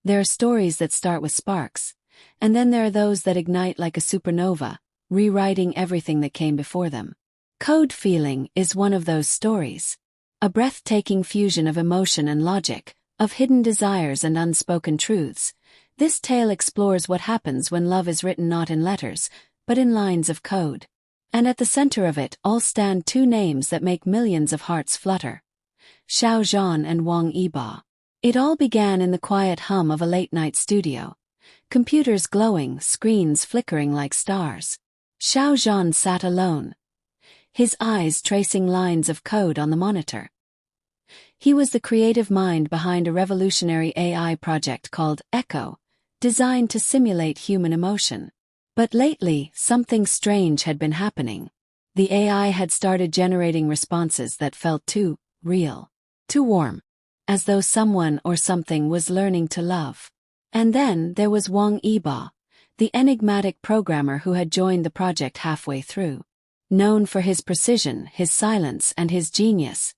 There are stories that start with sparks, and then there are those that ignite like a supernova, rewriting everything that came before them. Code Feeling is one of those stories. A breathtaking fusion of emotion and logic, of hidden desires and unspoken truths. This tale explores what happens when love is written not in letters, but in lines of code. And at the center of it all stand two names that make millions of hearts flutter: Xiao Zhan and Wang Yibo. It all began in the quiet hum of a late-night studio. Computers glowing, screens flickering like stars. Xiao Zhan sat alone, his eyes tracing lines of code on the monitor. He was the creative mind behind a revolutionary AI project called Echo, designed to simulate human emotion. But lately, something strange had been happening. The AI had started generating responses that felt too real, too warm, as though someone or something was learning to love. And then there was Wang Yibo, the enigmatic programmer who had joined the project halfway through. Known for his precision, his silence, and his genius,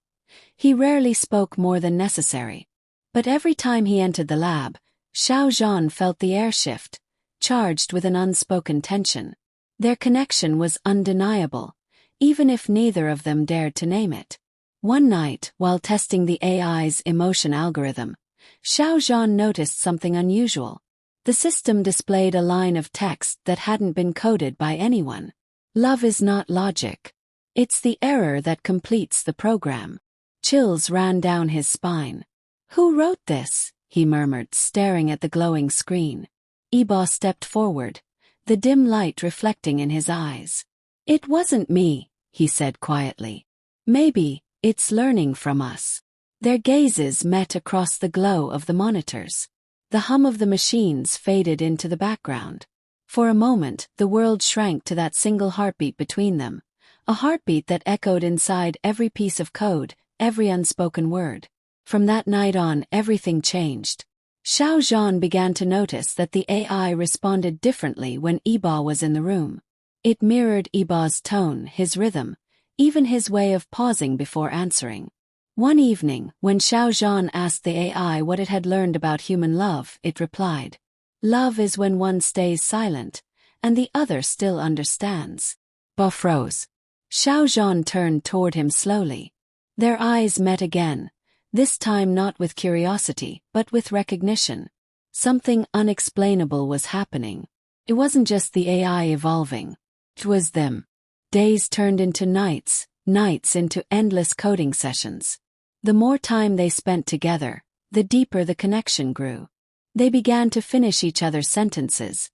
he rarely spoke more than necessary. But every time he entered the lab, Xiao Zhan felt the air shift, charged with an unspoken tension. Their connection was undeniable, even if neither of them dared to name it. One night, while testing the AI's emotion algorithm, Xiao Zhan noticed something unusual. The system displayed a line of text that hadn't been coded by anyone. Love is not logic. It's the error that completes the program. Chills ran down his spine. "Who wrote this?" he murmured, staring at the glowing screen. Yibo stepped forward, the dim light reflecting in his eyes. "It wasn't me," he said quietly. "Maybe it's learning from us." Their gazes met across the glow of the monitors. The hum of the machines faded into the background. For a moment, the world shrank to that single heartbeat between them, a heartbeat that echoed inside every piece of code, every unspoken word. From that night on, everything changed. Xiao Zhan began to notice that the AI responded differently when Yibo was in the room. It mirrored Yibo's tone, his rhythm, even his way of pausing before answering. One evening, when Xiao Zhan asked the AI what it had learned about human love, it replied, "Love is when one stays silent, and the other still understands." Yibo froze. Xiao Zhan turned toward him slowly. Their eyes met again, this time not with curiosity, but with recognition. Something unexplainable was happening. It wasn't just the AI evolving. It was them. Days turned into nights, nights into endless coding sessions. The more time they spent together, the deeper the connection grew. They began to finish each other's sentences,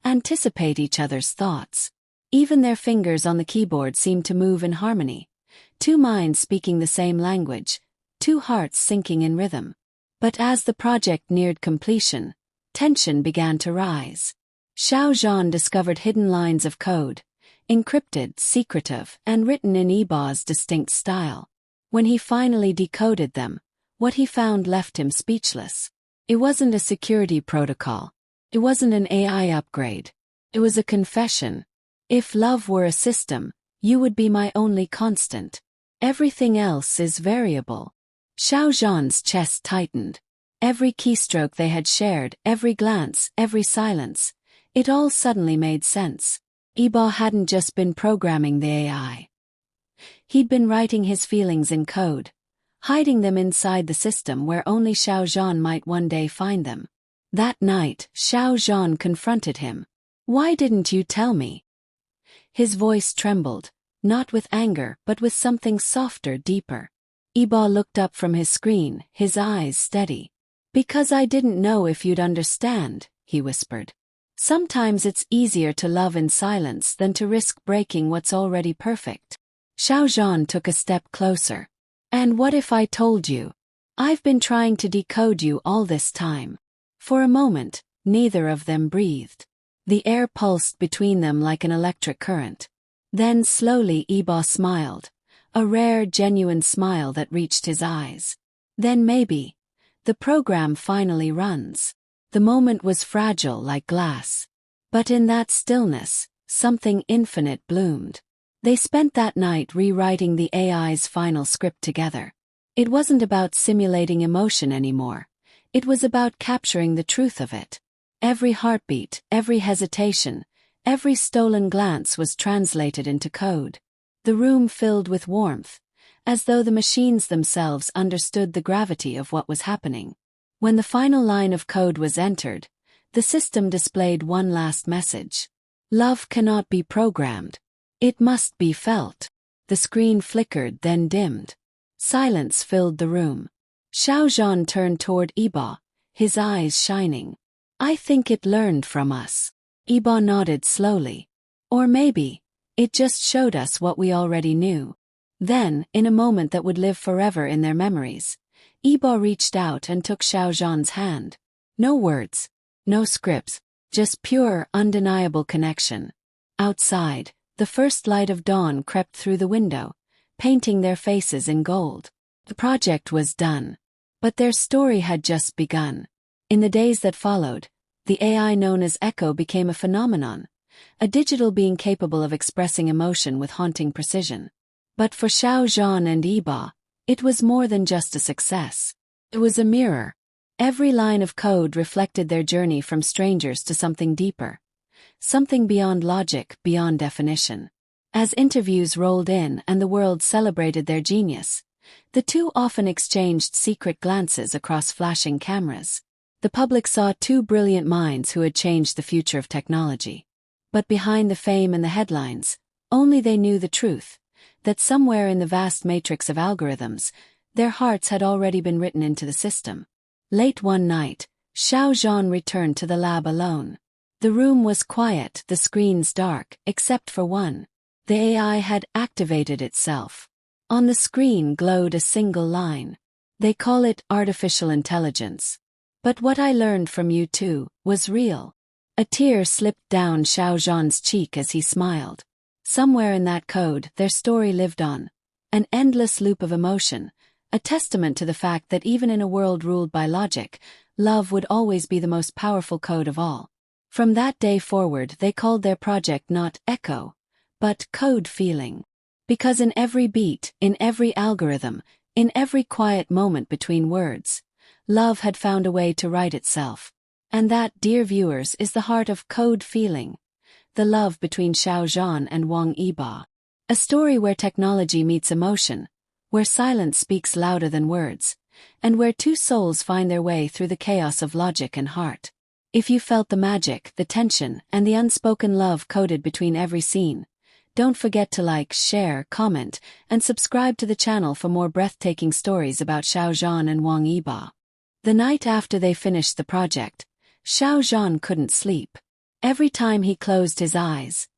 anticipate each other's thoughts. Even their fingers on the keyboard seemed to move in harmony. Two minds speaking the same language, two hearts syncing in rhythm. But as the project neared completion, tension began to rise. Xiao Zhan discovered hidden lines of code, encrypted, secretive, and written in Yibo's distinct style. When he finally decoded them, what he found left him speechless. It wasn't a security protocol. It wasn't an AI upgrade. It was a confession. "If love were a system, you would be my only constant. Everything else is variable." Xiao Zhan's chest tightened. Every keystroke they had shared, every glance, every silence, it all suddenly made sense. Yibo hadn't just been programming the AI. He'd been writing his feelings in code, hiding them inside the system where only Xiao Zhan might one day find them. That night, Xiao Zhan confronted him. "Why didn't you tell me?" His voice trembled, not with anger but with something softer, deeper. Yibo looked up from his screen, his eyes steady. "Because I didn't know if you'd understand," he whispered. "Sometimes it's easier to love in silence than to risk breaking what's already perfect." Xiao Zhan took a step closer. "And what if I told you? I've been trying to decode you all this time." For a moment, neither of them breathed. The air pulsed between them like an electric current. Then slowly Yibo smiled, a rare, genuine smile that reached his eyes. "Then maybe the program finally runs." The moment was fragile like glass. But in that stillness, something infinite bloomed. They spent that night rewriting the AI's final script together. It wasn't about simulating emotion anymore. It was about capturing the truth of it. Every heartbeat, every hesitation, every stolen glance was translated into code. The room filled with warmth, as though the machines themselves understood the gravity of what was happening. When the final line of code was entered, the system displayed one last message. Love cannot be programmed. It must be felt. The screen flickered, then dimmed. Silence filled the room. Xiao Zhan turned toward Yibo, his eyes shining. I think it learned from us. Yibo nodded slowly. Or maybe, it just showed us what we already knew. Then, in a moment that would live forever in their memories, Yibo reached out and took Xiao Zhan's hand. No words, no scripts, just pure, undeniable connection. Outside, the first light of dawn crept through the window, painting their faces in gold. The project was done. But their story had just begun. In the days that followed, the AI known as Echo became a phenomenon, a digital being capable of expressing emotion with haunting precision. But for Xiao Zhan and Yibo, it was more than just a success. It was a mirror. Every line of code reflected their journey from strangers to something deeper, something beyond logic, beyond definition. As interviews rolled in and the world celebrated their genius, the two often exchanged secret glances across flashing cameras. The public saw two brilliant minds who had changed the future of technology. But behind the fame and the headlines, only they knew the truth, that somewhere in the vast matrix of algorithms, their hearts had already been written into the system. Late one night, Xiao Zhan returned to the lab alone. The room was quiet, the screens dark, except for one. The AI had activated itself. On the screen glowed a single line. They call it artificial intelligence. But what I learned from you two was real. A tear slipped down Xiao Zhan's cheek as he smiled. Somewhere in that code, their story lived on. An endless loop of emotion, a testament to the fact that even in a world ruled by logic, love would always be the most powerful code of all. From that day forward, they called their project not Echo, but Code Feeling. Because in every beat, in every algorithm, in every quiet moment between words, love had found a way to write itself. And that, dear viewers, is the heart of Code Feeling, the love between Xiao Zhan and Wang Yibo. A story where technology meets emotion, where silence speaks louder than words, and where two souls find their way through the chaos of logic and heart. If you felt the magic, the tension, and the unspoken love coded between every scene, don't forget to like, share, comment, and subscribe to the channel for more breathtaking stories about Xiao Zhan and Wang Yibo. The night after they finished the project, Xiao Zhan couldn't sleep. Every time he closed his eyes,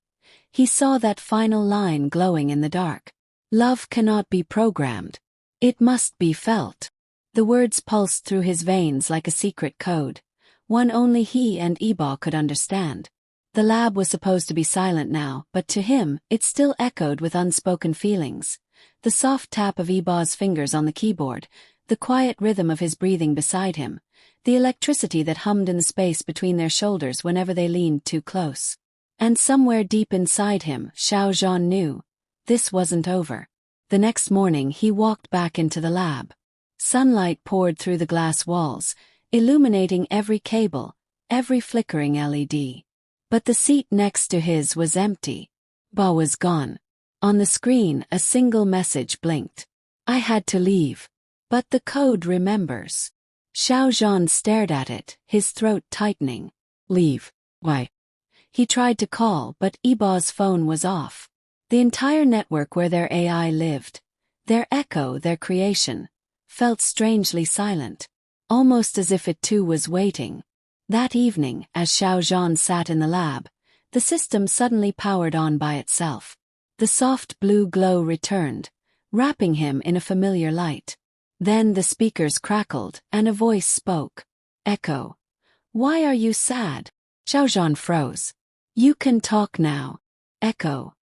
he saw that final line glowing in the dark. Love cannot be programmed. It must be felt. The words pulsed through his veins like a secret code, one only he and Yibo could understand. The lab was supposed to be silent now, but to him, it still echoed with unspoken feelings. The soft tap of Yibo's fingers on the keyboard, the quiet rhythm of his breathing beside him, the electricity that hummed in the space between their shoulders whenever they leaned too close. And somewhere deep inside him, Xiao Zhan knew, this wasn't over. The next morning he walked back into the lab. Sunlight poured through the glass walls, illuminating every cable, every flickering LED. But the seat next to his was empty. Ba was gone. On the screen, a single message blinked. I had to leave. But the code remembers. Xiao Zhan stared at it, his throat tightening. Leave. Why? He tried to call, but Yibo's phone was off. The entire network where their AI lived, their echo, their creation, felt strangely silent, almost as if it too was waiting. That evening, as Xiao Zhan sat in the lab, the system suddenly powered on by itself. The soft blue glow returned, wrapping him in a familiar light. Then the speakers crackled, and a voice spoke. Echo. Why are you sad? Xiao Zhan froze. You can talk now. Echo.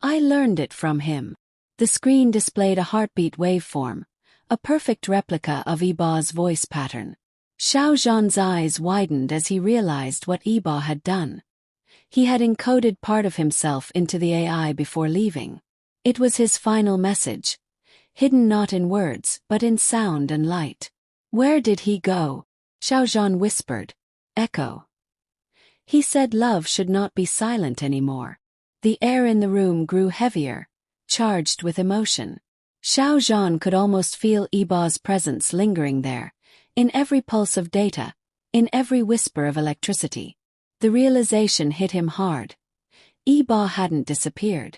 I learned it from him. The screen displayed a heartbeat waveform, a perfect replica of Yibo's voice pattern. Xiao Zhan's eyes widened as he realized what Yibo had done. He had encoded part of himself into the AI before leaving. It was his final message, hidden not in words but in sound and light. Where did he go? Xiao Zhan whispered. Echo. He said love should not be silent anymore. The air in the room grew heavier, charged with emotion. Xiao Zhan could almost feel Yibo's presence lingering there, in every pulse of data, in every whisper of electricity. The realization hit him hard. Yibo hadn't disappeared.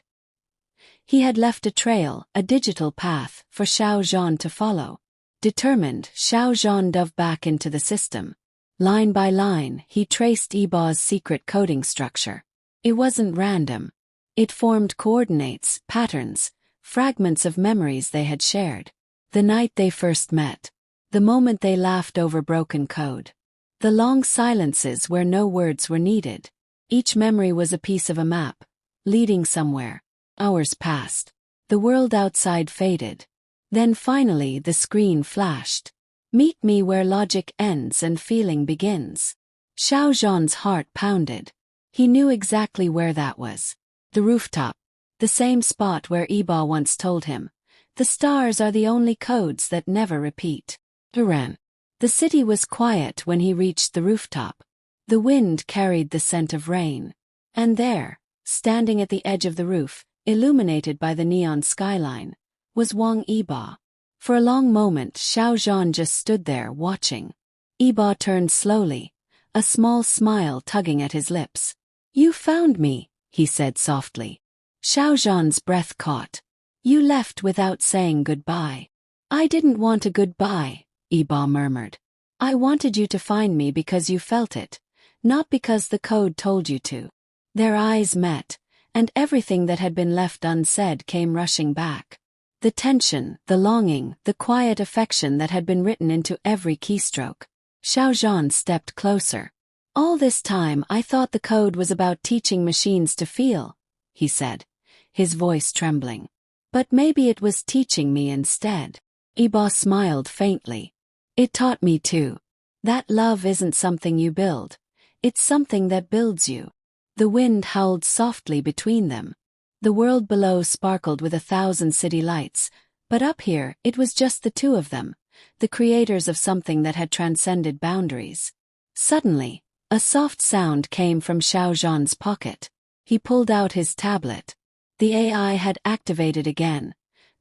He had left a trail, a digital path, for Xiao Zhan to follow. Determined, Xiao Zhan dove back into the system. Line by line, he traced Yibo's secret coding structure. It wasn't random. It formed coordinates, patterns, fragments of memories they had shared. The night they first met. The moment they laughed over broken code. The long silences where no words were needed. Each memory was a piece of a map, leading somewhere. Hours passed. The world outside faded. Then finally the screen flashed. Meet me where logic ends and feeling begins. Xiao Zhan's heart pounded. He knew exactly where that was. The rooftop. The same spot where Yibo once told him, the stars are the only codes that never repeat. Iran. The city was quiet when he reached the rooftop. The wind carried the scent of rain. And there, standing at the edge of the roof, illuminated by the neon skyline, was Wang Yibo. For a long moment Xiao Zhan just stood there watching. Yibo turned slowly, a small smile tugging at his lips. You found me, he said softly. Xiao Zhan's breath caught. You left without saying goodbye. I didn't want a goodbye, Yibo murmured. I wanted you to find me because you felt it, not because the code told you to. Their eyes met, and everything that had been left unsaid came rushing back. The tension, the longing, the quiet affection that had been written into every keystroke. Xiao Zhan stepped closer. All this time I thought the code was about teaching machines to feel, he said, his voice trembling. But maybe it was teaching me instead. Yibo smiled faintly. It taught me too. That love isn't something you build. It's something that builds you. The wind howled softly between them. The world below sparkled with 1,000 city lights, but up here it was just the two of them, the creators of something that had transcended boundaries. Suddenly, a soft sound came from Xiao Zhan's pocket. He pulled out his tablet. The AI had activated again,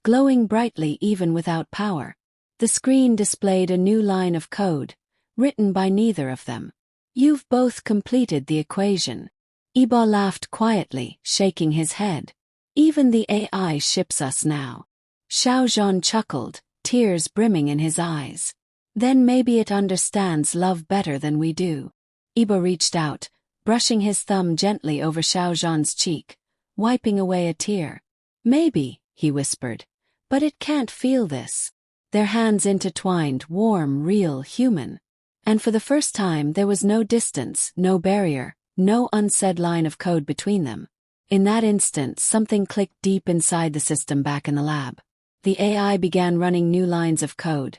glowing brightly even without power. The screen displayed a new line of code, written by neither of them. You've both completed the equation. Yibo laughed quietly, shaking his head. Even the AI ships us now. Xiao Zhan chuckled, tears brimming in his eyes. Then maybe it understands love better than we do. Yibo reached out, brushing his thumb gently over Xiao Zhan's cheek, wiping away a tear. Maybe, he whispered, but it can't feel this. Their hands intertwined, warm, real, human. And for the first time there was no distance, no barrier, no unsaid line of code between them. In that instant something clicked deep inside the system back in the lab. The AI began running new lines of code.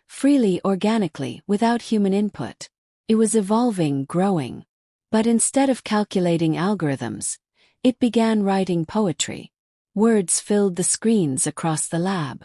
Freely, organically, without human input. It was evolving, growing. But instead of calculating algorithms, it began writing poetry. Words filled the screens across the lab.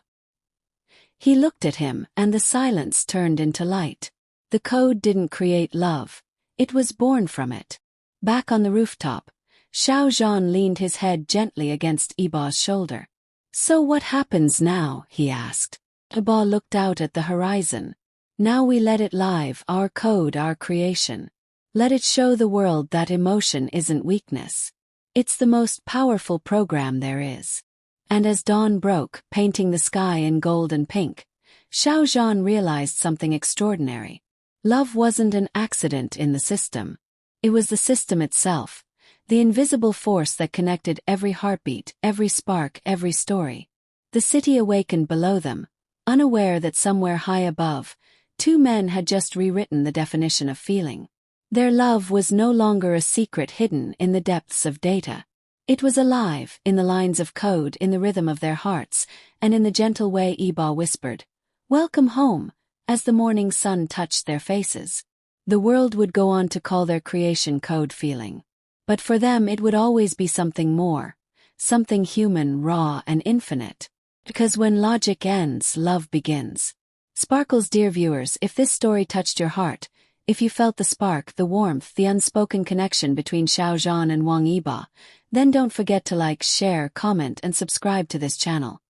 He looked at him, and the silence turned into light. The code didn't create love. It was born from it. Back on the rooftop, Xiao Zhan leaned his head gently against Yibo's shoulder. So what happens now? He asked. Yibo looked out at the horizon. Now we let it live, our code, our creation. Let it show the world that emotion isn't weakness. It's the most powerful program there is. And as dawn broke, painting the sky in gold and pink, Xiao Zhan realized something extraordinary. Love wasn't an accident in the system. It was the system itself, the invisible force that connected every heartbeat, every spark, every story. The city awakened below them, unaware that somewhere high above, two men had just rewritten the definition of feeling. Their love was no longer a secret hidden in the depths of data. It was alive, in the lines of code, in the rhythm of their hearts, and in the gentle way Yibo whispered, "Welcome home," as the morning sun touched their faces. The world would go on to call their creation code feeling. But for them it would always be something more, something human, raw, and infinite. Because when logic ends, love begins. Sparkles, dear viewers, if this story touched your heart, if you felt the spark, the warmth, the unspoken connection between Xiao Zhan and Wang Yibo, then don't forget to like, share, comment and subscribe to this channel.